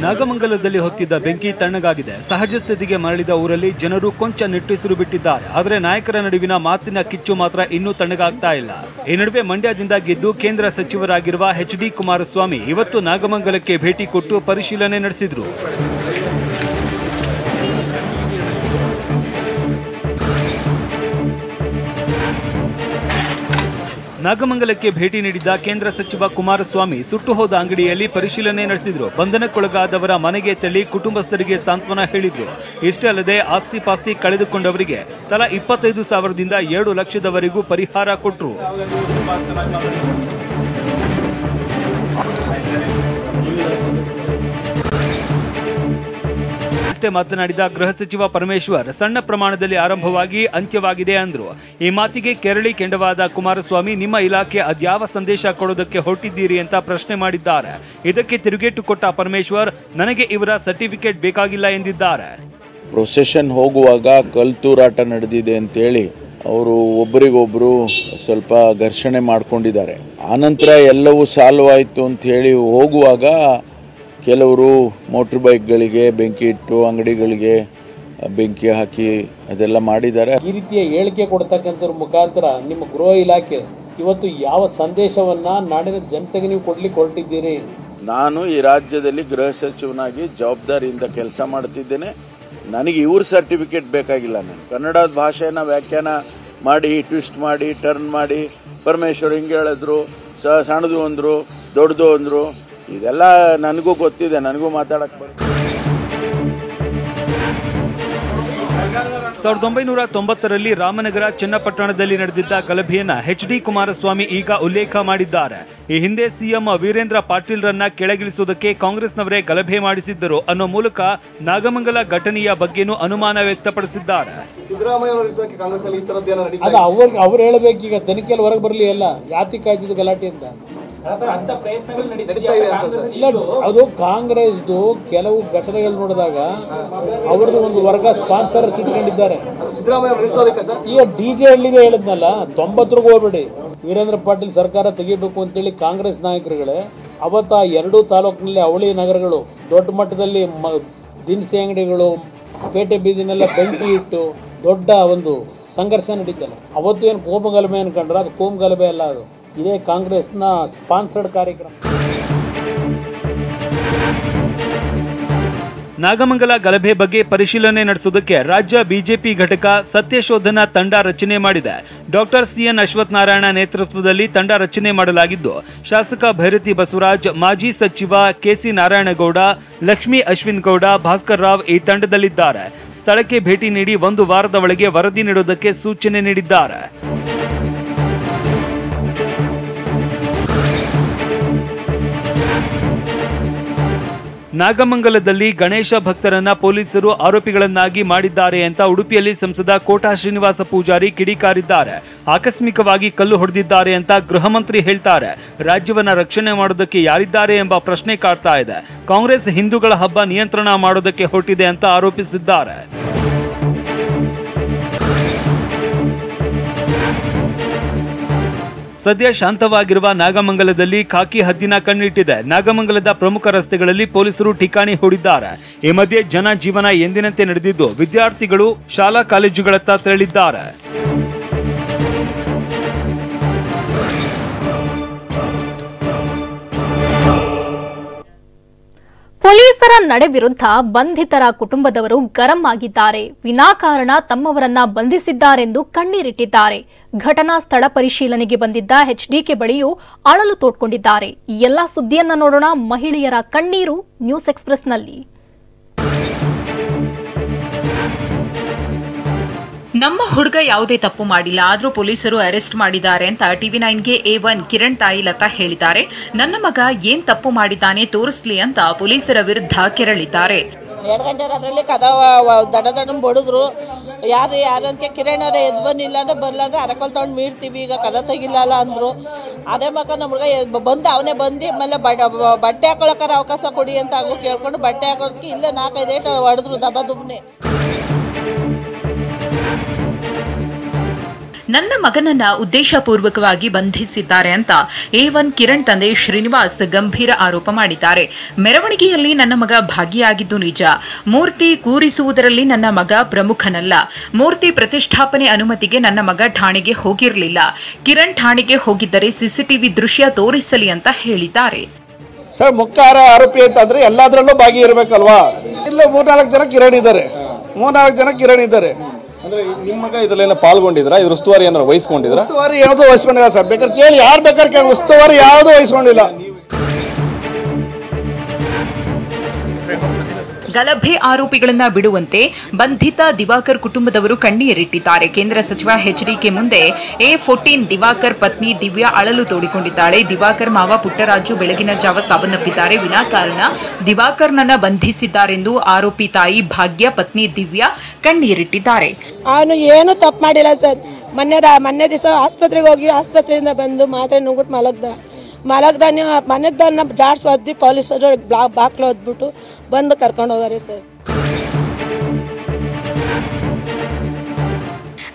ನಾಗಮಂಗಲದಲ್ಲಿ ಹೊತ್ತಿದ್ದ ಬೆಂಕಿ ತಣ್ಣಗಾಗಿದೆ. ಸಹಜ ಸ್ಥಿತಿಗೆ ಮರಳಿದ ಊರಲ್ಲಿ ಜನರು ಕೊಂಚ ನಿಟ್ಟುಸಿರು ಬಿಟ್ಟಿದ್ದಾರೆ. ಆದರೆ ನಾಯಕರ ನಡುವಿನ ಮಾತಿನ ಕಿಚ್ಚು ಮಾತ್ರ ಇನ್ನೂ ತಣ್ಣಗಾಗ್ತಾ ಇಲ್ಲ. ಈ ನಡುವೆ ಮಂಡ್ಯದಿಂದ ಗೆದ್ದು ಕೇಂದ್ರ ಸಚಿವರಾಗಿರುವ ಎಚ್.ಡಿ. ಕುಮಾರಸ್ವಾಮಿ ಇವತ್ತು ನಾಗಮಂಗಲಕ್ಕೆ ಭೇಟಿ ಕೊಟ್ಟು ಪರಿಶೀಲನೆ ನಡೆಸಿದರು. ನಾಗಮಂಗಲಕ್ಕೆ ಭೇಟಿ ನೀಡಿದ್ದ ಕೇಂದ್ರ ಸಚಿವ ಕುಮಾರಸ್ವಾಮಿ ಸುಟ್ಟು ಹೋದ ಅಂಗಡಿಯಲ್ಲಿ ಪರಿಶೀಲನೆ ನಡೆಸಿದ್ರು. ಬಂಧನಕ್ಕೊಳಗಾದವರ ಮನೆಗೆ ತೆರಳಿ ಕುಟುಂಬಸ್ಥರಿಗೆ ಸಾಂತ್ವನ ಹೇಳಿದ್ರು. ಇಷ್ಟೇ ಅಲ್ಲದೆ ಆಸ್ತಿ ಪಾಸ್ತಿ ಕಳೆದುಕೊಂಡವರಿಗೆ ತಲಾ 25,000ದಿಂದ 2 ಲಕ್ಷದವರೆಗೂ ಪರಿಹಾರ ಕೊಟ್ಟರು. ಮಾತನಾಡಿದ ಗೃಹ ಸಚಿವ ಪರಮೇಶ್ವರ್, ಸಣ್ಣ ಪ್ರಮಾಣದಲ್ಲಿ ಆರಂಭವಾಗಿ ಅಂತ್ಯವಾಗಿದೆ ಅಂದ್ರು. ಈ ಮಾತಿಗೆ ಕೆರಳಿ ಕೆಂಡವಾದ ಕುಮಾರಸ್ವಾಮಿ, ನಿಮ್ಮ ಇಲಾಖೆ ಅದ್ಯಾವ ಸಂದೇಶ ಕೊಡೋದಕ್ಕೆ ಹೊರಟಿದ್ದೀರಿ ಅಂತ ಪ್ರಶ್ನೆ ಮಾಡಿದ್ದಾರೆ. ಇದಕ್ಕೆ ತಿರುಗೇಟು ಕೊಟ್ಟ ಪರಮೇಶ್ವರ್, ನನಗೆ ಇವರ ಸರ್ಟಿಫಿಕೇಟ್ ಬೇಕಾಗಿಲ್ಲ ಎಂದಿದ್ದಾರೆ. ಪ್ರೊಸೆಷನ್ ಹೋಗುವಾಗ ಕಲ್ತೂರಾಟ ನಡೆದಿದೆ ಅಂತೇಳಿ ಅವರು ಒಬ್ಬರಿಗೊಬ್ಬರು ಸ್ವಲ್ಪ ಘರ್ಷಣೆ ಮಾಡ್ಕೊಂಡಿದ್ದಾರೆ. ಆನಂತರ ಎಲ್ಲವೂ ಸಾಲ್ವ್ ಆಯಿತು ಅಂತ ಹೇಳಿ ಹೋಗುವಾಗ ಕೆಲವರು ಮೋಟ್ರ್ ಬೈಕ್ಗಳಿಗೆ ಬೆಂಕಿ ಇಟ್ಟು ಅಂಗಡಿಗಳಿಗೆ ಬೆಂಕಿ ಹಾಕಿ ಅದೆಲ್ಲ ಮಾಡಿದ್ದಾರೆ. ಈ ರೀತಿಯ ಹೇಳಿಕೆ ಕೊಡ್ತಕ್ಕಂಥವ್ರ ಮುಖಾಂತರ ನಿಮ್ಮ ಗೃಹ ಇಲಾಖೆ ಇವತ್ತು ಯಾವ ಸಂದೇಶವನ್ನ ನಾಡಿನ ಜನತೆಗೆ ನೀವು ಕೊಡ್ಲಿಕ್ಕೆ ಹೊರಟಿದ್ದೀರಿ? ನಾನು ಈ ರಾಜ್ಯದಲ್ಲಿ ಗೃಹ ಸಚಿವನಾಗಿ ಜವಾಬ್ದಾರಿಯಿಂದ ಕೆಲಸ ಮಾಡ್ತಿದ್ದೇನೆ. ನನಗೆ ಇವ್ರ ಸರ್ಟಿಫಿಕೇಟ್ ಬೇಕಾಗಿಲ್ಲ. ನಾನು ಕನ್ನಡದ ಭಾಷೆನ ವ್ಯಾಖ್ಯಾನ ಮಾಡಿ ಟ್ವಿಸ್ಟ್ ಮಾಡಿ ಟರ್ನ್ ಮಾಡಿ ಪರಮೇಶ್ವರ್ ಹಿಂಗೆ ಹೇಳಿದ್ರು, ಸಣ್ಣದು ಅಂದರು, ದೊಡ್ಡದು ಅಂದರು, ಇದೆಲ್ಲ ನನಗೂ ಗೊತ್ತಿದೆ, ನನಗೂ ಮಾತಾಡಕ್ಕೆ ಬರ್ತದೆ. 1990ರಲ್ಲಿ ರಾಮನಗರ ಚನ್ನಪಟ್ಟಣದಲ್ಲಿ ನಡೆದಿದ್ದ ಗಲಭೆಯನ್ನ ಎಚ್.ಡಿ. ಕುಮಾರಸ್ವಾಮಿ ಈಗ ಉಲ್ಲೇಖ ಮಾಡಿದ್ದಾರೆ. ಈ ಹಿಂದೆ ಸಿಎಂ ವೀರೇಂದ್ರ ಪಾಟೀಲ್ರನ್ನ ಕೆಳಗಿಳಿಸುವುದಕ್ಕೆ ಕಾಂಗ್ರೆಸ್ನವರೇ ಗಲಭೆ ಮಾಡಿಸಿದ್ದರು ಅನ್ನೋ ಮೂಲಕ ನಾಗಮಂಗಲ ಘಟನೆಯ ಬಗ್ಗೆನೂ ಅನುಮಾನ ವ್ಯಕ್ತಪಡಿಸಿದ್ದಾರೆ. ಅವ್ರು ಹೇಳಬೇಕೀಗ ತನಿಖೆಯಲ್ಲಿ ಹೊರಗೆ ಬರಲಿ, ಎಲ್ಲ ಯಾತಿ ಕಾಯ್ದಿದ್ದು ಗಲಾಟೆ ಅಂತ. ಅದು ಕಾಂಗ್ರೆಸ್ದು ಕೆಲವು ಘಟನೆಗಳು ನೋಡಿದಾಗ ಅವ್ರದ್ದು ಒಂದು ವರ್ಗ ಸ್ಪಾನ್ಸರ್ಸ್ ಇಟ್ಕೊಂಡಿದ್ದಾರೆ. ಈಗ ಡಿಜೆ ಹಳ್ಳಿಗೆ ಹೇಳಿದ್ನಲ್ಲ, 90ರಿಗೆ ಹೋಗ್ಬೇಡಿ, ವೀರೇಂದ್ರ ಪಾಟೀಲ್ ಸರ್ಕಾರ ತೆಗಿಬೇಕು ಅಂತೇಳಿ ಕಾಂಗ್ರೆಸ್ ನಾಯಕರುಗಳೇ ಅವತ್ತು 2 ತಾಲೂಕಿನಲ್ಲಿ ಅವಳಿ ನಗರಗಳು ದೊಡ್ಡ ಮಟ್ಟದಲ್ಲಿ ದಿನಸಿ ಅಂಗಡಿಗಳು ಪೇಟೆ ಬೀದಿನೆಲ್ಲ ಬೆಂಕಿ ಇಟ್ಟು ದೊಡ್ಡ ಒಂದು ಸಂಘರ್ಷ ನಡೀತಲ್ಲ. ಅವತ್ತು ಏನು ಕೋಮು ಗಲಭೆ ಅನ್ಕೊಂಡ್ರೆ ಅದು ಕೋಮು ಗಲಭೆ ಅಲ್ಲ, ಅದು ಇದೇ ಕಾಂಗ್ರೆಸ್ನ ಸ್ಪಾನ್ಸರ್ಡ್ ಕಾರ್ಯಕ್ರಮ. ನಾಗಮಂಗಲ ಗಲಭೆ ಬಗ್ಗೆ ಪರಿಶೀಲನೆ ನಡೆಸುವುದಕ್ಕೆ ರಾಜ್ಯ ಬಿಜೆಪಿ ಘಟಕ ಸತ್ಯಶೋಧನಾ ತಂಡ ರಚನೆ ಮಾಡಿದೆ. ಡಾಕ್ಟರ್ ಸಿಎನ್ ಅಶ್ವಥ್ ನಾರಾಯಣ ನೇತೃತ್ವದಲ್ಲಿ ತಂಡ ರಚನೆ ಮಾಡಲಾಗಿದ್ದು, ಶಾಸಕ ಭೈರತಿ ಬಸವರಾಜ್, ಮಾಜಿ ಸಚಿವ ಕೆಸಿ ನಾರಾಯಣಗೌಡ, ಲಕ್ಷ್ಮೀ ಅಶ್ವಿನ್ ಗೌಡ, ಭಾಸ್ಕರ್ ರಾವ್ ಈ ತಂಡದಲ್ಲಿದ್ದಾರೆ. ಸ್ಥಳಕ್ಕೆ ಭೇಟಿ ನೀಡಿ 1 ವಾರದ ಒಳಗೆ ವರದಿ ನೀಡುವುದಕ್ಕೆ ಸೂಚನೆ ನೀಡಿದ್ದಾರೆ. ನಾಗಮಂಗಲದಲ್ಲಿ ಗಣೇಶ ಭಕ್ತರನ್ನ ಪೊಲೀಸರು ಆರೋಪಿಗಳನ್ನಾಗಿ ಮಾಡಿದ್ದಾರೆ ಅಂತ ಉಡುಪಿಯಲ್ಲಿ ಸಂಸದ ಕೋಟಾ ಶ್ರೀನಿವಾಸ ಪೂಜಾರಿ ಕಿಡಿಕಾರಿದ್ದಾರೆ. ಆಕಸ್ಮಿಕವಾಗಿ ಕಲ್ಲು ಹೊಡೆದಿದ್ದಾರೆ ಅಂತ ಗೃಹ ಮಂತ್ರಿ ಹೇಳ್ತಾರೆ. ರಾಜ್ಯವನ್ನ ರಕ್ಷಣೆ ಮಾಡೋದಕ್ಕೆ ಯಾರಿದ್ದಾರೆ ಎಂಬ ಪ್ರಶ್ನೆ ಕಾಡ್ತಾ ಇದೆ. ಕಾಂಗ್ರೆಸ್ ಹಿಂದೂಗಳ ಹಬ್ಬ ನಿಯಂತ್ರಣ ಮಾಡೋದಕ್ಕೆ ಹೊರಟಿದೆ ಅಂತ ಆರೋಪಿಸಿದ್ದಾರೆ. ಸದ್ಯ ಶಾಂತವಾಗಿರುವ ನಾಗಮಂಗಲದಲ್ಲಿ ಖಾಕಿ ಹದ್ದಿನ ಕಣ್ಣಿಟ್ಟಿದೆ. ನಾಗಮಂಗಲದ ಪ್ರಮುಖ ರಸ್ತೆಗಳಲ್ಲಿ ಪೊಲೀಸರು ಠಿಕಾಣಿ ಹೂಡಿದ್ದಾರೆ. ಈ ಮಧ್ಯೆ ಜನ ಜೀವನ ಎಂದಿನಂತೆ ನಡೆದಿದ್ದು, ವಿದ್ಯಾರ್ಥಿಗಳು ಶಾಲಾ ಕಾಲೇಜುಗಳತ್ತ ತೆರಳಿದ್ದಾರೆ. ಪೊಲೀಸರ ನಡೆ ವಿರುದ್ಧ ಬಂಧಿತರ ಕುಟುಂಬದವರು ಗರಂ ಆಗಿದ್ದಾರೆ. ವಿನಾಕಾರಣ ತಮ್ಮವರನ್ನ ಬಂಧಿಸಿದ್ದಾರೆಂದು ಕಣ್ಣೀರಿಟ್ಟಿದ್ದಾರೆ. ಘಟನಾ ಸ್ಥಳ ಪರಿಶೀಲನೆಗೆ ಬಂದಿದ್ದ ಎಚ್ಡಿಕೆ ಬಳಿಯೂ ಅಳಲು ತೋಡ್ಕೊಂಡಿದ್ದಾರೆ. ಈ ಎಲ್ಲ ಸುದ್ದಿಯನ್ನ ನೋಡೋಣ. ಮಹಿಳೆಯರ ಕಣ್ಣೀರು ನ್ಯೂಸ್ ಎಕ್ಸ್‌ಪ್ರೆಸ್‌ನಲ್ಲಿ. ನಮ್ಮ ಹುಡುಗ ಯಾವುದೇ ತಪ್ಪು ಮಾಡಿಲ್ಲ, ಆದರೂ ಪೊಲೀಸರು ಅರೆಸ್ಟ್ ಮಾಡಿದ್ದಾರೆ ಅಂತ ಟಿವಿ9ಗೆ A1 ಕಿರಣ್ ತಾಯಿ ಲತಾ ಹೇಳಿದ್ದಾರೆ. ನನ್ನ ಮಗ ಏನ್ ತಪ್ಪು ಮಾಡಿದ್ದಾನೆ ತೋರಿಸ್ಲಿ ಅಂತ ಪೊಲೀಸರ ವಿರುದ್ಧ ಕೆರಳಿದ್ದಾರೆ. 2 ಗಂಟೆ ರಾತ್ರಿಯಲ್ಲಿ ಕದ ದಡ ಬಡಿದ್ರು. ಯಾರು ಅಂತ ಕಿರಣ್ ಅವರೇ ಎದ್ದು ಬಂದಿಲ್ಲ ಅಂದ್ರೆ ಬರ್ಲಾಂದ್ರೆ ಅರಕಲ್ ತಗೊಂಡು ಮೀಡ್ತೀವಿ, ಈಗ ಕದ ತೆಗಿಲ್ಲ ಅಂದ್ರು. ಅದೇ ಮಕ್ಕ ನಮ್ಮ ಹುಡುಗ ಬಂದು ಅವನೇ ಬಂದು ಆಮೇಲೆ ಬಟ್ಟೆ ಹಾಕೊಳಕ್ಕಾರ ಅವಕಾಶ ಕೊಡಿ ಅಂತ ಆಗು ಕೇಳ್ಕೊಂಡು ಬಟ್ಟೆ ಹಾಕೋದಕ್ಕೆ ಇಲ್ಲೇ 4-5 ಏಟು ಹೊಡೆದ್ರು ದಬ್ಬ ದುಬ್ನೆ. ನನ್ನ ಮಗನನ್ನ ಉದ್ದೇಶಪೂರ್ವಕವಾಗಿ ಬಂಧಿಸಿದ್ದಾರೆ ಅಂತ A1 ಕಿರಣ್ ತಂದೆ ಶ್ರೀನಿವಾಸ್ ಗಂಭೀರ ಆರೋಪ ಮಾಡಿದ್ದಾರೆ. ಮೆರವಣಿಗೆಯಲ್ಲಿ ನನ್ನ ಮಗ ಭಾಗಿಯಾಗಿದ್ದು ನಿಜ. ಮೂರ್ತಿ ಕೂರಿಸುವುದರಲ್ಲಿ ನನ್ನ ಮಗ ಪ್ರಮುಖನಲ್ಲ. ಮೂರ್ತಿ ಪ್ರತಿಷ್ಠಾಪನೆ ಅನುಮತಿಗೆ ನನ್ನ ಮಗ ಠಾಣೆಗೆ ಹೋಗಿರಲಿಲ್ಲ. ಕಿರಣ್ ಠಾಣೆಗೆ ಹೋಗಿದ್ದರೆ ಸಿಸಿಟಿವಿ ದೃಶ್ಯ ತೋರಿಸಲಿ ಅಂತ ಹೇಳಿದ್ದಾರೆ. ಸರ್, ಮುಖ್ಯ ಆರೋಪಿ ಅಂತಂದ್ರೆ ಎಲ್ಲದರಲ್ಲೂ ಭಾಗಿ ಇರಬೇಕಲ್ವಾ? ಇಲ್ಲ, 3-4 ಜನ ಕಿರಣ್ ಇದ್ದಾರೆ. ಅಂದ್ರೆ ನಿಮ್ಮ ಮಗ ಇದರಲ್ಲೇನೋ ಪಾಲ್ಗೊಂಡಿದ್ರಾ? ಇದ್ರ ಉಸ್ತುವಾರಿ ಏನಾರು ವಹಿಸ್ಕೊಂಡಿದ್ರಾ? ಉಸ್ತುವಾರಿ ಯಾವುದು ವಹಿಸ್ಕೊಂಡಿಲ್ಲ ಸರ್. ಬೇಕಾದ್ರೆ ಕೇಳಿ, ಯಾರು ಬೇಕಾದ್ರೆ ಉಸ್ತುವಾರಿ ಯಾವುದು ವಹಿಸ್ಕೊಂಡಿಲ್ಲ. ಗಲಭೆ ಆರೋಪಿಗಳನ್ನ ಬಿಡುವಂತೆ ಬಂಧಿತ ದಿವಾಕರ್ ಕುಟುಂಬದವರು ಕಣ್ಣೀರಿಟ್ಟಿದ್ದಾರೆ. ಕೇಂದ್ರ ಸಚಿವ HDK ಮುಂದೆ A14 ದಿವಾಕರ್ ಪತ್ನಿ ದಿವ್ಯಾ ಅಳಲು ತೋಡಿಕೊಂಡಿದ್ದಾಳೆ. ದಿವಾಕರ್ ಮಾವ ಪುಟ್ಟರಾಜು ಬೆಳಗಿನ ಜಾವ ಸಾವನ್ನಪ್ಪಿದ್ದಾರೆ. ವಿನಾಕಾರಣ ದಿವಾಕರ್ನನ್ನ ಬಂಧಿಸಿದ್ದಾರೆಂದು ಆರೋಪಿ ತಾಯಿ ಭಾಗ್ಯ, ಪತ್ನಿ ದಿವ್ಯಾ ಕಣ್ಣೀರಿಟ್ಟಿದ್ದಾರೆ. ಅವನು ಏನು ತಪ್ಪು ಮಾಡಿಲ್ಲ ಸರ್. ಮೊನ್ನೆ ದಿವಸ ಆಸ್ಪತ್ರೆಗೆ ಹೋಗಿ ಆಸ್ಪತ್ರೆಯಿಂದ ಬಂದು ಮಾತ್ರೆ ನುಗ್ಬಿಟ್ಟು ಮಲಗ್ದಾನೆ ಮನೆದನ್ನ ಜಾಡ್ಸ್ ಒದ್ದಿ ಪೊಲೀಸರು ಬಾಕ್ಲು ಒದ್ಬಿಟ್ಟು ಬಂದು ಕರ್ಕೊಂಡು ಹೋಗಾರೆ ಸರ್.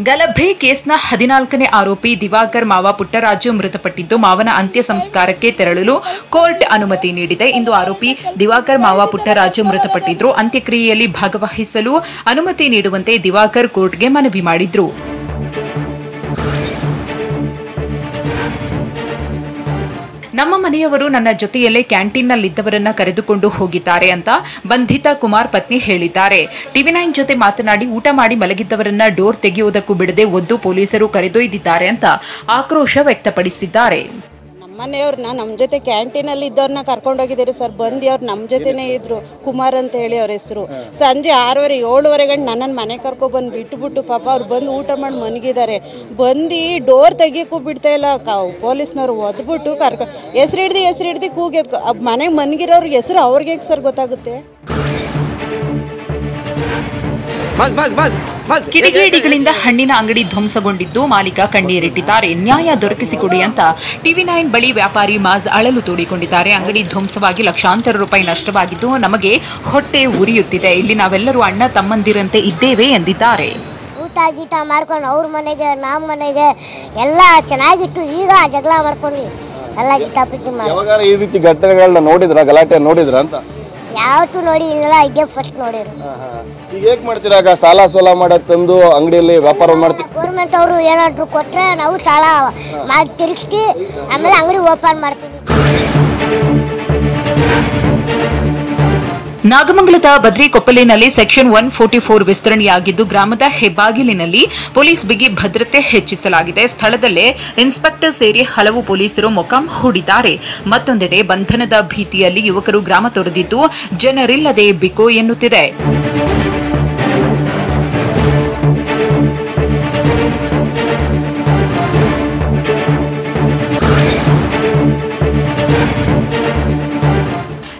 ಗಲಭೆ ಕೇಸ್ನ 14ನೇ ಆರೋಪಿ ದಿವಾಕರ್ ಮಾವ ಪುಟ್ಟರಾಜು ಮೃತಪಟ್ಟಿದ್ದು, ಮಾವನ ಅಂತ್ಯ ಸಂಸ್ಕಾರಕ್ಕೆ ತೆರಳಲು ಕೋರ್ಟ್ ಅನುಮತಿ ನೀಡಿದೆ. ಇಂದು ಆರೋಪಿ ದಿವಾಕರ್ ಮಾವ ಪುಟ್ಟರಾಜು ಮೃತಪಟ್ಟಿದ್ರು. ಅಂತ್ಯಕ್ರಿಯೆಯಲ್ಲಿ ಭಾಗವಹಿಸಲು ಅನುಮತಿ ನೀಡುವಂತೆ ದಿವಾಕರ್ ಕೋರ್ಟ್ಗೆ ಮನವಿ ಮಾಡಿದ್ರು. ನಮ್ಮ ಮನೆಯವರು ನನ್ನ ಜೊತೆಯಲ್ಲೇ ಕ್ಯಾಂಟೀನ್ನಲ್ಲಿದ್ದವರನ್ನ ಕರೆದುಕೊಂಡು ಹೋಗಿದ್ದಾರೆ ಅಂತ ಬಂಧಿತ ಕುಮಾರ್ ಪತ್ನಿ ಹೇಳಿದ್ದಾರೆ. TV9 ಜೊತೆ ಮಾತನಾಡಿ, ಊಟ ಮಾಡಿ ಮಲಗಿದ್ದವರನ್ನ ಡೋರ್ ತೆಗೆಯುವುದಕ್ಕೂ ಬಿಡದೆ ಒದ್ದು ಪೊಲೀಸರು ಕರೆದೊಯ್ದಿದ್ದಾರೆ ಅಂತ ಆಕ್ರೋಶ ವ್ಯಕ್ತಪಡಿಸಿದ್ದಾರೆ. ಮನೆಯವ್ರನ್ನ ನಮ್ಮ ಜೊತೆ ಕ್ಯಾಂಟೀನಲ್ಲಿ ಇದ್ದವ್ರನ್ನ ಕರ್ಕೊಂಡೋಗಿದ್ದಾರೆ ಸರ್. ಬಂದು ಅವ್ರು ನಮ್ಮ ಜೊತೆನೇ ಇದ್ರು. ಕುಮಾರ್ ಅಂತ ಹೇಳಿ ಅವ್ರ ಹೆಸರು. ಸಂಜೆ 6:30-7 ಗಂಟೆ ನನ್ನನ್ನು ಮನೆ ಕರ್ಕೊಬಂದು ಬಿಟ್ಟುಬಿಟ್ಟು ಪಾಪ ಅವ್ರು ಬಂದು ಊಟ ಮಾಡಿ ಮನಗಿದ್ದಾರೆ. ಬಂದು ಡೋರ್ ತೆಗಿಯೋಕ್ಕೂ ಬಿಡ್ತಾ ಇಲ್ಲ. ಪೊಲೀಸ್ನವ್ರು ಒದ್ಬಿಟ್ಟು ಹೆಸರು ಹಿಡ್ದು ಕೂಗೆದ್ಕೊ. ಮನೆಗೆ ಮನಗಿರೋರ್ಗೆ ಹೆಸರು ಅವ್ರಿಗೆ ಸರ್ ಗೊತ್ತಾಗುತ್ತೆ. ಕಿಡಿಗೇಡಿಗಳಿಂದ ಹಣ್ಣಿನ ಅಂಗಡಿ ಧ್ವಂಸಗೊಂಡಿದ್ದು, ಮಾಲೀಕ ಕಣ್ಣೀರಿಟ್ಟಿದ್ದಾರೆ. ನ್ಯಾಯ ದೊರಕಿಸಿಕೊಡಿ ಅಂತ TV9 ಬಳಿ ವ್ಯಾಪಾರಿ ಮಾಜ್ ಅಳಲು ತೋಡಿಕೊಂಡಿದ್ದಾರೆ. ಅಂಗಡಿ ಧ್ವಂಸವಾಗಿ ಲಕ್ಷಾಂತರ ರೂಪಾಯಿ ನಷ್ಟವಾಗಿದ್ದು, ನಮಗೆ ಹೊಟ್ಟೆ ಉರಿಯುತ್ತಿದೆ. ಇಲ್ಲಿ ನಾವೆಲ್ಲರೂ ಅಣ್ಣ ತಮ್ಮಂದಿರಂತೆ ಇದ್ದೇವೆ ಎಂದಿದ್ದಾರೆ. ಊಟ ಗೀಟ ಮಾಡ್ಕೊಂಡು ಅವ್ರ ಮನೆಗೆ ನಮ್ಮ ಮನೆಗೆ ಎಲ್ಲ ಚೆನ್ನಾಗಿತ್ತು. ಈಗ ಜಗಳ ಮಾಡ್ಕೊಂಡು ಎಲ್ಲ ಗಿಟಾಪಿಚ್ಚಿ ಮಾಡಿ ಯಾವಾಗ ಈ ರೀತಿ ಘಟನೆಗಳನ್ನ ನೋಡಿದ್ರ, ಗಲಾಟೆ ನೋಡಿದ್ರ ಅಂತ? ಯಾವತ್ತೂ ನೋಡಿ ಇಲ್ಲ, ಇದೇ ಫಸ್ಟ್ ನೋಡಿರು. ಈಗ ಹೇಗೆ ಮಾಡ್ತೀರಾಗ? ಸಾಲ ಸೋಲ ಮಾಡೋದು ತಂದು ಅಂಗಡಿಯಲ್ಲಿ ವ್ಯಾಪಾರ ಮಾಡ್ತೀವಿ. ಗೌರ್ಮೆಂಟ್ ಅವರು ಏನಾದ್ರು ಕೊಟ್ರೆ ನಾವು ಸಾಲ ಮಾಡಿ ತಿರುಗಿಸಿ ಆಮೇಲೆ ಅಂಗಡಿ ಓಪನ್ ಮಾಡ್ತೀವಿ. ನಾಗಮಂಗಲದ ಬದ್ರಿಕೊಪ್ಪಲಿನಲ್ಲಿ ಸೆಕ್ಷನ್ 144 ವಿಸ್ತರಣೆಯಾಗಿದ್ದು, ಗ್ರಾಮದ ಹೆಬ್ಬಾಗಿಲಿನಲ್ಲಿ ಪೊಲೀಸ್ ಬಿಗಿ ಭದ್ರತೆ ಹೆಚ್ಚಿಸಲಾಗಿದೆ. ಸ್ಥಳದಲ್ಲೇ ಇನ್ಸ್ಪೆಕ್ಟರ್ ಸೇರಿ ಹಲವು ಪೊಲೀಸರು ಮೊಕಾಂ ಹೂಡಿದ್ದಾರೆ. ಮತ್ತೊಂದೆಡೆ ಬಂಧನದ ಭೀತಿಯಲ್ಲಿ ಯುವಕರು ಗ್ರಾಮ ತೊರೆದಿದ್ದು, ಜನರಿಲ್ಲದೆ ಬಿಕೋ ಎನ್ನುತ್ತಿದೆ.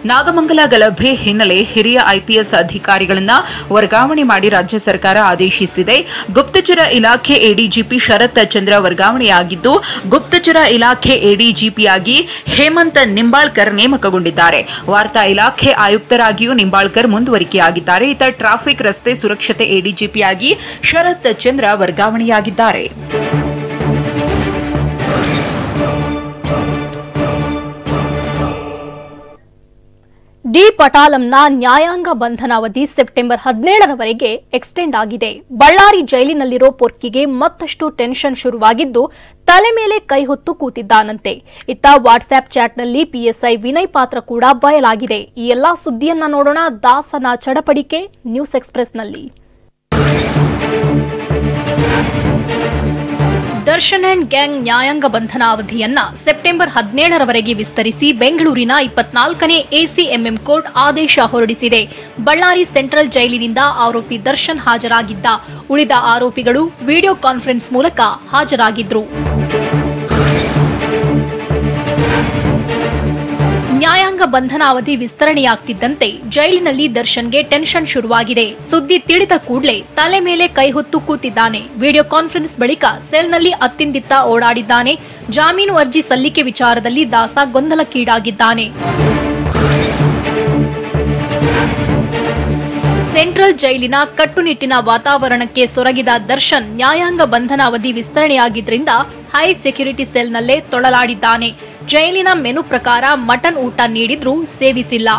ನಾಗಮಂಗಲ ಗಲಭೆ ಹಿನ್ನೆಲೆ ಹಿರಿಯ IPS ಅಧಿಕಾರಿಗಳನ್ನ ವರ್ಗಾವಣೆ ಮಾಡಿ ರಾಜ್ಯ ಸರ್ಕಾರ ಆದೇಶಿಸಿದೆ. ಗುಪ್ತಚರ ಇಲಾಖೆ ADGP ಶರತ್ ಚಂದ್ರ ವರ್ಗಾವಣೆಯಾಗಿದ್ದು, ಗುಪ್ತಚರ ಇಲಾಖೆ ADGPಯಾಗಿ ಹೇಮಂತ್ ನಿಂಬಾಳ್ಕರ್ ನೇಮಕಗೊಂಡಿದ್ದಾರೆ. ವಾರ್ತಾ ಇಲಾಖೆ ಆಯುಕ್ತರಾಗಿಯೂ ನಿಂಬಾಳ್ಕರ್ ಮುಂದುವರಿಕೆಯಾಗಿದ್ದಾರೆ. ಇತ್ತ ಟ್ರಾಫಿಕ್ ರಸ್ತೆ ಸುರಕ್ಷತೆ ADGPಯಾಗಿ ಶರತ್ ಚಂದ್ರ ವರ್ಗಾವಣೆಯಾಗಿದ್ದಾರೆ. ಡಿ ಪಟಾಲಂನ ನ್ಯಾಯಾಂಗ ಬಂಧನಾವಧಿ ಸೆಪ್ಟೆಂಬರ್ 17ರವರೆಗೆ ಎಕ್ಸ್ಟೆಂಡ್ ಆಗಿದೆ. ಬಳ್ಳಾರಿ ಜೈಲಿನಲ್ಲಿರೋ ಪೊರ್ಕಿಗೆ ಮತ್ತಷ್ಟು ಟೆನ್ಷನ್ ಶುರುವಾಗಿದ್ದು, ತಲೆ ಮೇಲೆ ಕೈ ಹೊತ್ತು ಕೂತಿದ್ದಾನಂತೆ. ಇತ್ತ ವಾಟ್ಸ್ಆಪ್ ಚಾಟ್ನಲ್ಲಿ PSI ವಿನಯ್ ಪಾತ್ರ ಕೂಡ ಬಯಲಾಗಿದೆ. ಈ ಎಲ್ಲಾ ಸುದ್ದಿಯನ್ನ ನೋಡೋಣ ದಾಸನ ಚಡಪಡಿಕೆ ನ್ಯೂಸ್ ಎಕ್ಸ್‌ಪ್ರೆಸ್ನಲ್ಲಿ. ದರ್ಶನ್ ಅಂಡ್ ಗ್ಯಾಂಗ್ ನ್ಯಾಯಾಂಗ ಬಂಧನಾವಧಿಯನ್ನ ಸೆಪ್ಟೆಂಬರ್ 17ರವರೆಗೆ ವಿಸ್ತರಿಸಿ ಬೆಂಗಳೂರಿನ 24ನೇ ACMM ಕೋರ್ಟ್ ಆದೇಶ ಹೊರಡಿಸಿದೆ. ಬಳ್ಳಾರಿ ಸೆಂಟ್ರಲ್ ಜೈಲಿನಿಂದ ಆರೋಪಿ ದರ್ಶನ್ ಹಾಜರಾಗಿದ್ದ. ಉಳಿದ ಆರೋಪಿಗಳು ವಿಡಿಯೋ ಕಾನ್ಫರೆನ್ಸ್ ಮೂಲಕ ಹಾಜರಾಗಿದ್ರು. ನ್ಯಾಯಾಂಗ ಬಂಧನಾವಧಿ ವಿಸ್ತರಣೆಯಾಗ್ತಿದ್ದಂತೆ ಜೈಲಿನಲ್ಲಿ ದರ್ಶನ್ಗೆ ಟೆನ್ಷನ್ ಶುರುವಾಗಿದೆ. ಸುದ್ದಿ ತಿಳಿದ ಕೂಡಲೇ ತಲೆ ಮೇಲೆ ಕೈ ಹೊತ್ತು ಕೂತಿದ್ದಾನೆ. ವಿಡಿಯೋ ಕಾನ್ಫರೆನ್ಸ್ ಬಳಿಕ ಸೆಲ್ನಲ್ಲಿ ಅತ್ತಿಂದಿತ್ತ ಓಡಾಡಿದ್ದಾನೆ. ಜಾಮೀನು ಅರ್ಜಿ ಸಲ್ಲಿಕೆ ವಿಚಾರದಲ್ಲಿ ದಾಸ ಗೊಂದಲಕ್ಕೀಡಾಗಿದ್ದಾನೆ. ಸೆಂಟ್ರಲ್ ಜೈಲಿನ ಕಟ್ಟುನಿಟ್ಟಿನ ವಾತಾವರಣಕ್ಕೆ ಸೊರಗಿದ ದರ್ಶನ್ ನ್ಯಾಯಾಂಗ ಬಂಧನ ಅವಧಿ ವಿಸ್ತರಣೆಯಾಗಿದ್ದರಿಂದ ಹೈ ಸೆಕ್ಯೂರಿಟಿ ಸೆಲ್ನಲ್ಲೇ ತೊಳಲಾಡಿದ್ದಾನೆ. ಜೈಲಿನ ಮೆನು ಪ್ರಕಾರ ಮಟನ್ ಊಟ ನೀಡಿದ್ರೂ ಸೇವಿಸಿಲ್ಲ.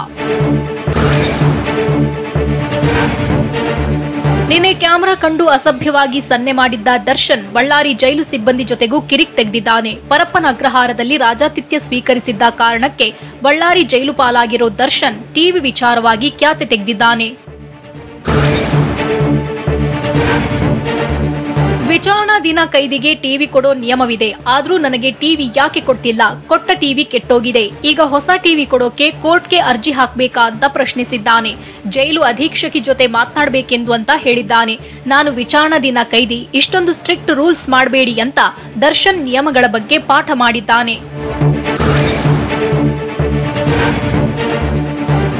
ನಿನ್ನೆ ಕ್ಯಾಮೆರಾ ಕಂಡು ಅಸಭ್ಯವಾಗಿ ಸನ್ನೆ ಮಾಡಿದ್ದ ದರ್ಶನ್ ಬಳ್ಳಾರಿ ಜೈಲು ಸಿಬ್ಬಂದಿ ಜೊತೆಗೂ ಕಿರಿಕ್ ತೆಗೆದಿದ್ದಾನೆ. ಪರಪ್ಪನ ಅಗ್ರಹಾರದಲ್ಲಿ ರಾಜಾತಿಥ್ಯ ಸ್ವೀಕರಿಸಿದ್ದ ಕಾರಣಕ್ಕೆ ಬಳ್ಳಾರಿ ಜೈಲು ಪಾಲಾಗಿರೋ ದರ್ಶನ್ ಟಿವಿ ವಿಚಾರವಾಗಿ ಖ್ಯಾತೆ ತೆಗೆದಿದ್ದಾನೆ. ವಿಚಾರಣಾ ದಿನ ಕೈದಿಗೆ ಟಿವಿ ಕೊಡೋ ನಿಯಮವಿದೆ, ಆದ್ರೂ ನನಗೆ ಟಿವಿ ಯಾಕೆ ಕೊಡ್ತಿಲ್ಲ? ಕೊಟ್ಟ ಟಿವಿ ಕೆಟ್ಟೋಗಿದೆ, ಈಗ ಹೊಸ ಟಿವಿ ಕೊಡೋಕೆ ಕೋರ್ಟ್ಗೆ ಅರ್ಜಿ ಹಾಕ್ಬೇಕಾ ಅಂತ ಪ್ರಶ್ನಿಸಿದ್ದಾನೆ. ಜೈಲು ಅಧೀಕ್ಷಕಿ ಜೊತೆ ಮಾತನಾಡಬೇಕೆಂದು ಅಂತ ಹೇಳಿದ್ದಾನೆ. ನಾನು ವಿಚಾರಣಾ ದಿನ ಕೈದಿ, ಇಷ್ಟೊಂದು ಸ್ಟ್ರಿಕ್ಟ್ ರೂಲ್ಸ್ ಮಾಡಬೇಡಿ ಅಂತ ದರ್ಶನ್ ನಿಯಮಗಳ ಬಗ್ಗೆ ಪಾಠ ಮಾಡಿದ್ದಾನೆ.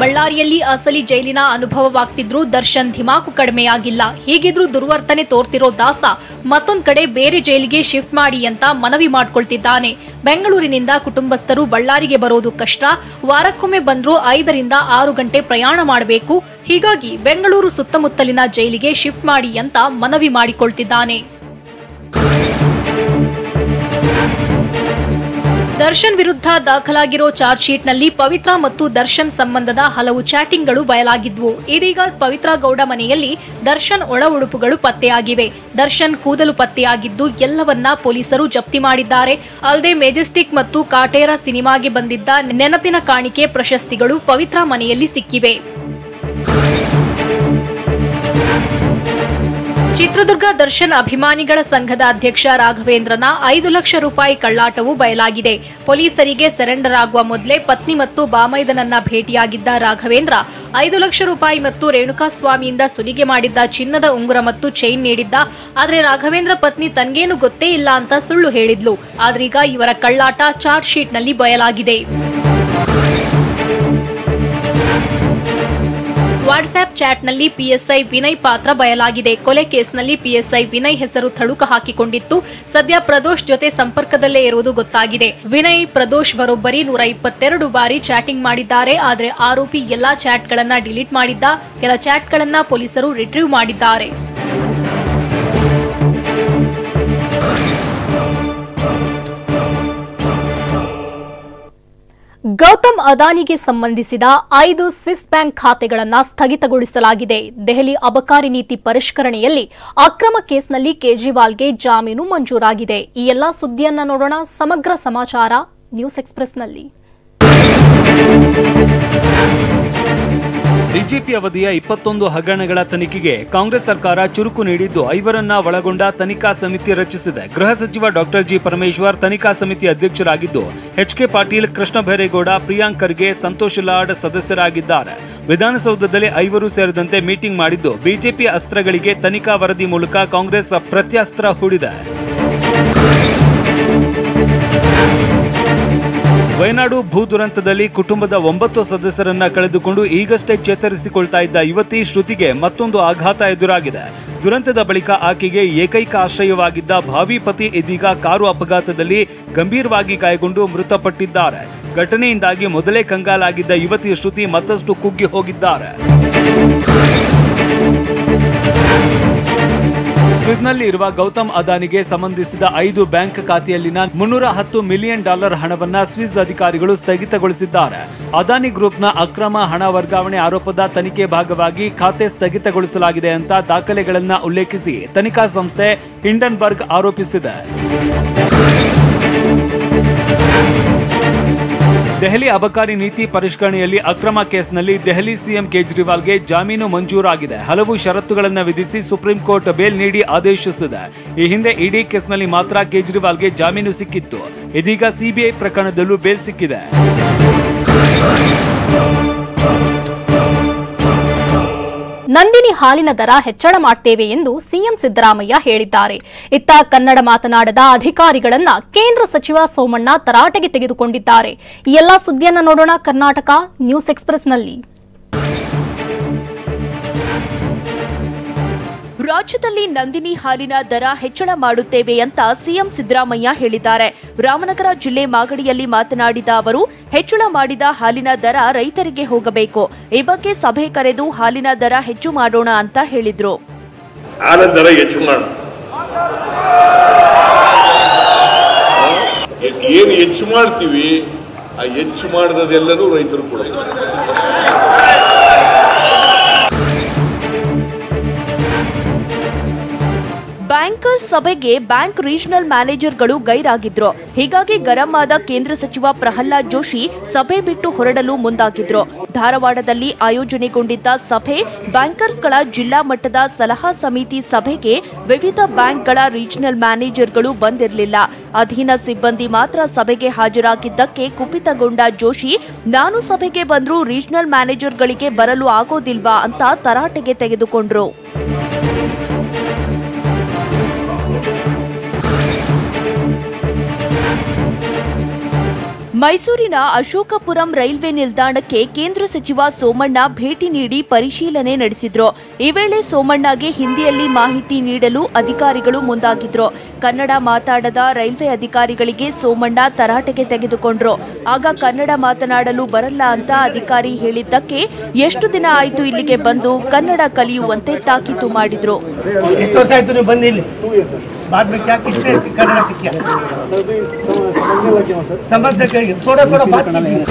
ಬಳ್ಳಾರಿಯಲ್ಲಿ ಅಸಲಿ ಜೈಲಿನ ಅನುಭವವಾಗ್ತಿದ್ರೂ ದರ್ಶನ್ ಧಿಮಾಕು ಕಡಿಮೆಯಾಗಿಲ್ಲ. ಹೀಗಿದ್ರೂ ದುರ್ವರ್ತನೆ ತೋರ್ತಿರೋ ದಾಸ ಮತ್ತೊಂದ್ ಕಡೆ ಬೇರೆ ಜೈಲಿಗೆ ಶಿಫ್ಟ್ ಮಾಡಿ ಅಂತ ಮನವಿ ಮಾಡ್ಕೊಳ್ತಿದ್ದಾನೆ. ಬೆಂಗಳೂರಿನಿಂದ ಕುಟುಂಬಸ್ಥರು ಬಳ್ಳಾರಿಗೆ ಬರೋದು ಕಷ್ಟ, ವಾರಕ್ಕೊಮ್ಮೆ ಬಂದ್ರೂ 5 ರಿಂದ 6 ಗಂಟೆ ಪ್ರಯಾಣ ಮಾಡಬೇಕು. ಹೀಗಾಗಿ ಬೆಂಗಳೂರು ಸುತ್ತಮುತ್ತಲಿನ ಜೈಲಿಗೆ ಶಿಫ್ಟ್ ಮಾಡಿ ಅಂತ ಮನವಿ ಮಾಡಿಕೊಳ್ತಿದ್ದಾನೆ. ದರ್ಶನ್ ವಿರುದ್ಧ ದಾಖಲಾಗಿರೋ ಚಾರ್ಜ್ ಶೀಟ್ನಲ್ಲಿ ಪವಿತ್ರ ಮತ್ತು ದರ್ಶನ್ ಸಂಬಂಧದ ಹಲವು ಚಾಟಿಂಗ್ಗಳು ಬಯಲಾಗಿದ್ವು. ಇದೀಗ ಪವಿತ್ರ ಗೌಡ ಮನೆಯಲ್ಲಿ ದರ್ಶನ್ ಒಳ ಉಡುಪುಗಳು ಪತ್ತೆಯಾಗಿವೆ. ದರ್ಶನ್ ಕೂದಲು ಪತ್ತೆಯಾಗಿದ್ದು ಎಲ್ಲವನ್ನ ಪೊಲೀಸರು ಜಪ್ತಿ ಮಾಡಿದ್ದಾರೆ. ಅಲ್ಲದೆ ಮೆಜೆಸ್ಟಿಕ್ ಮತ್ತು ಕಾಟೇರ ಸಿನಿಮಾಗೆ ಬಂದಿದ್ದ ನೆನಪಿನ ಕಾಣಿಕೆ ಪ್ರಶಸ್ತಿಗಳು ಪವಿತ್ರ ಮನೆಯಲ್ಲಿ ಸಿಕ್ಕಿವೆ. ಚಿತ್ರದುರ್ಗ ದರ್ಶನ್ ಅಭಿಮಾನಿಗಳ ಸಂಘದ ಅಧ್ಯಕ್ಷ ರಾಘವೇಂದ್ರನ 5 ಲಕ್ಷ ರೂಪಾಯಿ ಕಳ್ಳಾಟವು ಬಯಲಾಗಿದೆ. ಪೊಲೀಸರಿಗೆ ಸರೆಂಡರ್ ಆಗುವ ಮೊದಲೇ ಪತ್ನಿ ಮತ್ತು ಬಾಮೈದನನ್ನ ಭೇಟಿಯಾಗಿದ್ದ ರಾಘವೇಂದ್ರ 5 ಲಕ್ಷ ರೂಪಾಯಿ ಮತ್ತು ರೇಣುಕಾಸ್ವಾಮಿಯಿಂದ ಸುಲಿಗೆ ಮಾಡಿದ್ದ ಚಿನ್ನದ ಉಂಗುರ ಮತ್ತು ಚೈನ್ ನೀಡಿದ್ದ. ಆದರೆ ರಾಘವೇಂದ್ರ ಪತ್ನಿ ತನ್ಗೇನು ಗೊತ್ತೇ ಇಲ್ಲ ಅಂತ ಸುಳ್ಳು ಹೇಳಿದ್ಲು. ಆದ್ರೀಗ ಇವರ ಕಳ್ಳಾಟ ಚಾರ್ಜ್ ಶೀಟ್ನಲ್ಲಿ ಬಯಲಾಗಿದೆ. ವಾಟ್ಸ್ಆಪ್ ಚಾಟ್ನಲ್ಲಿ ಪಿಎಸ್ಐ ವಿನಯ್ ಪಾತ್ರ ಬಯಲಾಗಿದೆ. ಕೊಲೆ ಕೇಸ್ನಲ್ಲಿ ಪಿಎಸ್ಐ ವಿನಯ್ ಹೆಸರು ತಳುಕ ಹಾಕಿಕೊಂಡಿತ್ತು. ಸದ್ಯ ಪ್ರದೋಷ್ ಜೊತೆ ಸಂಪರ್ಕದಲ್ಲೇ ಇರುವುದು ಗೊತ್ತಾಗಿದೆ. ವಿನಯ್ ಪ್ರದೋಷ್ ಬರೋಬ್ಬರಿ 122 ಬಾರಿ ಚಾಟಿಂಗ್ ಮಾಡಿದ್ದಾರೆ. ಆದರೆ ಆರೋಪಿ ಎಲ್ಲಾ ಚಾಟ್ಗಳನ್ನ ಡಿಲೀಟ್ ಮಾಡಿದ್ದ. ಕೆಲ ಚಾಟ್ಗಳನ್ನ ಪೊಲೀಸರು ರಿಟ್ರೀವ್ ಮಾಡಿದ್ದಾರೆ. ಗೌತಮ್ ಅದಾನಿಗೆ ಸಂಬಂಧಿಸಿದ 5 ಸ್ವಿಸ್ ಬ್ಯಾಂಕ್ ಖಾತೆಗಳನ್ನು ಸ್ಥಗಿತಗೊಳಿಸಲಾಗಿದೆ. ದೆಹಲಿ ಅಬಕಾರಿ ನೀತಿ ಪರಿಷ್ಕರಣೆಯಲ್ಲಿ ಅಕ್ರಮ ಕೇಸ್ನಲ್ಲಿ ಕೇಜ್ರಿವಾಲ್ಗೆ ಜಾಮೀನು ಮಂಜೂರಾಗಿದೆ. ಈ ಎಲ್ಲಾ ಸುದ್ದಿಯನ್ನ ನೋಡೋಣ. ಸಮಗ್ರ ಸಮಾಚಾರ ನ್ಯೂಸ್ ಎಕ್ಸ್‌ಪ್ರೆಸ್‌ನಲ್ಲಿ. ಬಿಜೆಪಿ ಅವಧಿಯ 21 ಹಗರಣಗಳ ತನಿಖೆಗೆ ಕಾಂಗ್ರೆಸ್ ಸರ್ಕಾರ ಚುರುಕು ನೀಡಿದ್ದು 5ರನ್ನ ಒಳಗೊಂಡ ತನಿಖಾ ಸಮಿತಿ ರಚಿಸಿದೆ. ಗೃಹ ಸಚಿವ ಡಾಕ್ಟರ್ ಜಿ ಪರಮೇಶ್ವರ್ ತನಿಖಾ ಸಮಿತಿ ಅಧ್ಯಕ್ಷರಾಗಿದ್ದು, ಎಚ್.ಕೆ. ಪಾಟೀಲ್, ಕೃಷ್ಣ ಬೈರೇಗೌಡ, ಪ್ರಿಯಾಂಕ್ ಖರ್ಗೆ, ಸಂತೋಷ್ ಲಾಡ್ ಸದಸ್ಯರಾಗಿದ್ದಾರೆ. ವಿಧಾನಸೌಧದಲ್ಲಿ 5ರು ಸೇರಿದಂತೆ ಮೀಟಿಂಗ್ ಮಾಡಿದ್ದು, ಬಿಜೆಪಿ ಅಸ್ತ್ರಗಳಿಗೆ ತನಿಖಾ ವರದಿ ಮೂಲಕ ಕಾಂಗ್ರೆಸ್ ಪ್ರತ್ಯಾಸ್ತ್ರ ಹೂಡಿದೆ. ವಯನಾಡು ಭೂ ದುರಂತದಲ್ಲಿ ಕುಟುಂಬದ 9 ಸದಸ್ಯರನ್ನ ಕಳೆದುಕೊಂಡು ಈಗಷ್ಟೇ ಚೇತರಿಸಿಕೊಳ್ತಾ ಇದ್ದ ಯುವತಿ ಶ್ರುತಿಗೆ ಮತ್ತೊಂದು ಆಘಾತ ಎದುರಾಗಿದೆ. ದುರಂತದ ಬಳಿಕ ಆಕೆಗೆ ಏಕೈಕ ಆಶ್ರಯವಾಗಿದ್ದ ಭಾವಿ ಪತಿ ಇದೀಗ ಕಾರು ಅಪಘಾತದಲ್ಲಿ ಗಂಭೀರವಾಗಿ ಗಾಯಗೊಂಡು ಮೃತಪಟ್ಟಿದ್ದಾರೆ. ಘಟನೆಯಿಂದಾಗಿ ಮೊದಲೇ ಕಂಗಾಲಾಗಿದ್ದ ಯುವತಿ ಶ್ರುತಿ ಮತ್ತಷ್ಟು ಕುಗ್ಗಿ ಹೋಗಿದ್ದಾರೆ. ಸ್ವಿಸ್ನಲ್ಲಿ ಇರುವ ಗೌತಮ್ ಅದಾನಿಗೆ ಸಂಬಂಧಿಸಿದ 5 ಬ್ಯಾಂಕ್ ಖಾತೆಯಲ್ಲಿನ $310 ಮಿಲಿಯನ್ ಹಣವನ್ನ ಸ್ವಿಸ್ ಅಧಿಕಾರಿಗಳು ಸ್ಥಗಿತಗೊಳಿಸಿದ್ದಾರೆ. ಅದಾನಿ ಗ್ರೂಪ್ನ ಅಕ್ರಮ ಹಣ ವರ್ಗಾವಣೆ ಆರೋಪದ ತನಿಖೆ ಭಾಗವಾಗಿ ಖಾತೆ ಸ್ಥಗಿತಗೊಳಿಸಲಾಗಿದೆ ಅಂತ ದಾಖಲೆಗಳನ್ನು ಉಲ್ಲೇಖಿಸಿ ತನಿಖಾ ಸಂಸ್ಥೆ ಹಿಂಡನ್ಬರ್ಗ್ ಆರೋಪಿಸಿದೆ. ದೆಹಲಿ ಅಬಕಾರಿ ನೀತಿ ಪರಿಷ್ಕರಣೆಯಲ್ಲಿ ಅಕ್ರಮ ಕೇಸ್ನಲ್ಲಿ ದೆಹಲಿ ಸಿಎಂ ಕೇಜ್ರಿವಾಲ್ಗೆ ಜಾಮೀನು ಮಂಜೂರಾಗಿದೆ. ಹಲವು ಷರತ್ತುಗಳನ್ನು ವಿಧಿಸಿ ಸುಪ್ರೀಂ ಕೋರ್ಟ್ ಬೇಲ್ ನೀಡಿ ಆದೇಶಿಸಿದೆ. ಈ ಹಿಂದೆ ಇಡಿ ಕೇಸ್ನಲ್ಲಿ ಮಾತ್ರ ಕೇಜ್ರಿವಾಲ್ಗೆ ಜಾಮೀನು ಸಿಕ್ಕಿತ್ತು. ಇದೀಗ ಸಿಬಿಐ ಪ್ರಕರಣದಲ್ಲೂ ಬೇಲ್ ಸಿಕ್ಕಿದೆ. ನಂದಿನಿ ಹಾಲಿನ ದರ ಹೆಚ್ಚಳ ಮಾಡ್ತೇವೆ ಎಂದು ಸಿಎಂ ಸಿದ್ದರಾಮಯ್ಯ ಹೇಳಿದ್ದಾರೆ. ಇತ್ತ ಕನ್ನಡ ಮಾತನಾಡದ ಅಧಿಕಾರಿಗಳನ್ನ ಕೇಂದ್ರ ಸಚಿವ ಸೋಮಣ್ಣ ತರಾಟೆಗೆ ತೆಗೆದುಕೊಂಡಿದ್ದಾರೆ. ಈ ಎಲ್ಲಾ ಸುದ್ದಿಯನ್ನ ನೋಡೋಣ ಕರ್ನಾಟಕ ನ್ಯೂಸ್ ಎಕ್ಸ್‌ಪ್ರೆಸ್‌ನಲ್ಲಿ. ರಾಜ್ಯದಲ್ಲಿ ನಂದಿನಿ ಹಾಲಿನ ದರ ಹೆಚ್ಚಳ ಮಾಡುತ್ತೇವೆ ಅಂತ ಸಿಎಂ ಸಿದ್ದರಾಮಯ್ಯ ಹೇಳಿದ್ದಾರೆ. ರಾಮನಗರ ಜಿಲ್ಲೆ ಮಾಗಡಿಯಲ್ಲಿ ಮಾತನಾಡಿದ ಅವರು, ಹೆಚ್ಚಳ ಮಾಡಿದ ಹಾಲಿನ ದರ ರೈತರಿಗೆ ಹೋಗಬೇಕು. ಈ ಬಗ್ಗೆ ಸಭೆ ಕರೆದು ಹಾಲಿನ ದರ ಹೆಚ್ಚು ಮಾಡೋಣ ಅಂತ ಹೇಳಿದ್ರು. ಹಾಲಿನ ದರ ಹೆಚ್ಚು ಮಾಡೋಣ, ಏನು ಹೆಚ್ಚು ಮಾಡ್ತೀವಿ ಆ ಹೆಚ್ಚು ಮಾಡಿದೆಲ್ಲರೂ ರೈತರು ಕೂಡ. ಬ್ಯಾಂಕರ್ಸ್ ಸಭೆಗೆ ಬ್ಯಾಂಕ್ ರೀಜನಲ್ ಮ್ಯಾನೇಜರ್ಗಳು ಗೈರಾಗಿದ್ರು. ಹೀಗಾಗಿ ಗರಂ ಆದ ಕೇಂದ್ರ ಸಚಿವ ಪ್ರಹ್ಲಾದ್ ಜೋಶಿ ಸಭೆ ಬಿಟ್ಟು ಹೊರಡಲು ಮುಂದಾಗಿದ್ರು. ಧಾರವಾಡದಲ್ಲಿ ಆಯೋಜನೆಗೊಂಡಿದ್ದ ಸಭೆ ಬ್ಯಾಂಕರ್ಸ್ಗಳ ಜಿಲ್ಲಾ ಮಟ್ಟದ ಸಲಹಾ ಸಮಿತಿ ಸಭೆಗೆ ವಿವಿಧ ಬ್ಯಾಂಕ್ಗಳ ರೀಜನಲ್ ಮ್ಯಾನೇಜರ್ಗಳು ಬಂದಿರಲಿಲ್ಲ. ಅಧೀನ ಸಿಬ್ಬಂದಿ ಮಾತ್ರ ಸಭೆಗೆ ಹಾಜರಾಗಿದ್ದಕ್ಕೆ ಕುಪಿತಗೊಂಡ ಜೋಶಿ, ನಾನು ಸಭೆಗೆ ಬಂದ್ರೂ ರೀಜನಲ್ ಮ್ಯಾನೇಜರ್ಗಳಿಗೆ ಬರಲು ಆಗೋದಿಲ್ವಾ ಅಂತ ತರಾಟೆಗೆ ತೆಗೆದುಕೊಂಡ್ರು. ಮೈಸೂರಿನ ಅಶೋಕಪುರಂ ರೈಲ್ವೆ ನಿಲ್ದಾಣಕ್ಕೆ ಕೇಂದ್ರ ಸಚಿವ ಸೋಮಣ್ಣ ಭೇಟಿ ನೀಡಿ ಪರಿಶೀಲನೆ ನಡೆಸಿದ್ರು. ಈ ವೇಳೆ ಸೋಮಣ್ಣಗೆ ಹಿಂದಿಯಲ್ಲಿ ಮಾಹಿತಿ ನೀಡಲು ಅಧಿಕಾರಿಗಳು ಮುಂದಾಗಿದ್ರು. ಕನ್ನಡ ಮಾತಾಡದ ರೈಲ್ವೆ ಅಧಿಕಾರಿಗಳಿಗೆ ಸೋಮಣ್ಣ ತರಾಟೆಗೆ ತೆಗೆದುಕೊಂಡ್ರು. ಆಗ ಕನ್ನಡ ಮಾತನಾಡಲು ಬರಲ್ಲ ಅಂತ ಅಧಿಕಾರಿ ಹೇಳಿದ್ದಕ್ಕೆ, ಎಷ್ಟು ದಿನ ಆಯ್ತು ಇಲ್ಲಿಗೆ ಬಂದು, ಕನ್ನಡ ಕಲಿಯುವಂತೆ ತಾಕೀತು ಮಾಡಿದ್ರು. बाद में क्या किसने करना सीखा समझ थोड़ा थोड़ा बात कीजिए।